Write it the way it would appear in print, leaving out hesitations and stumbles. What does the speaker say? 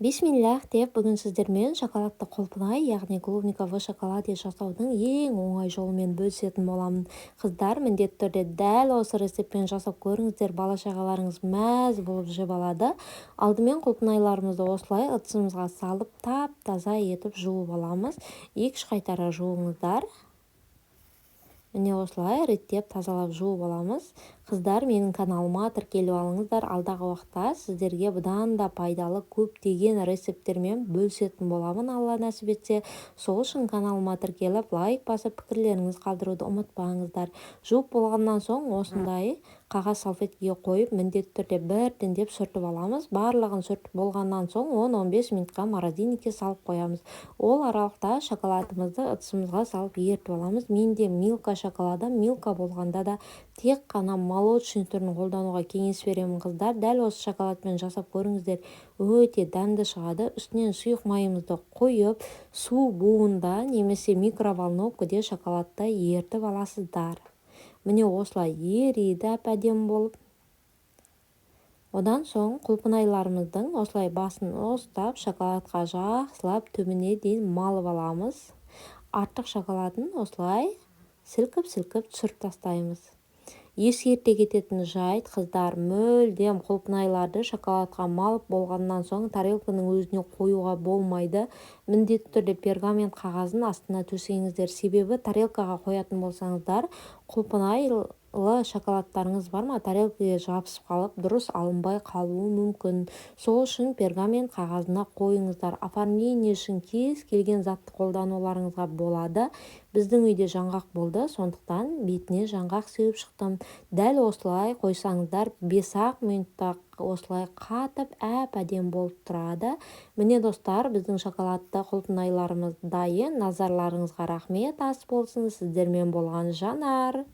Бисмиллах деп бүгін сіздермен шоколадты құлпынай, яғни клубника в шоколаде жасаудың ең оңай жолымен бөлісетін боламын. Қыздар, міндетті түрде дәл осы рецептпен жасап көріңіздер, бала-шағаларыңыз мәз болып жеп алады. Алдымен құлпынайларымызды осылай ыдысымызға салып, тап-таза етіп жуып аламыз. 2-3 қайтара жуыңыздар. Міне осылай реттеп тазалап жуып аламыз. Қыздар, менің каналыма тіркеліп алыңыздар. Алдағы уақытта сіздерге бұдан да пайдалы көптеген рецепттермен бөлісетін боламын, Алла нәсіп етсе. Сол үшін каналыма тіркеліп, лайк басып, пікірлеріңіз қалдыруды ұмытпаңыздар. Жуып болғаннан соң осындай қағаз салфеткеге қойып, міндетті түрде біртіндеп сүртіп аламыз. Барлығын сүртіп болғаннан соң 10-15 минутқа морозильникке салып қоямыз. Ол аралықта шоколадымызды ыдысымызға салып ертіп аламыз. Менде Милка шоколады, Милка болғанда да тек қана молочный түрін қолдануға кеңес беремін, қыздар. Дәл осы шоколадпен жасап көріңіздер, өте дәмді шығады. Үстінен сұйық майымызды қойып, су буында немесе микроволновкада шоколадты ертіп аласыздар. Міне осылай ериді әп-әдемі болып. Одан соң құлпынайларымыздың осылай басын ұстап, шоколадқа жақсылап төбіне дейін малып аламыз. Артық шоколадын осылай сілкіп-сілкіп түсіріп тастаймыз. Ескерте кететін жайт, қыздар, мүлдем құлпынайларды шоколадқа малып болғаннан соң тарелканың өзіне қоюға болмайды. Міндетті түрде пергамент қағазын астына төсеңіздер. Себебі тарелкаға қоятын болсаңыздар, құлпынайлы шоколадтарыңыз бар ма, тарелкаға жабысып қалып, дұрыс алынбай қалуы мүмкін. Сол үшін пергамент қағазына қойыңыздар. Оформление үшін кез келген затты қолдануларыңызға болады. Біздің үйде жаңғақ болды, сондықтан бетіне жаңғақ сеуіп шықтым. Дәл осылай қойсаңыздар, 5-ақ минутта осылай қатып әп-әдемі болып тұрады. Міне достар, біздің шоколадты құлпынайларымыз дайын. Назарларыңызға рахмет, ас болсын. Сіздермен болған Жанар.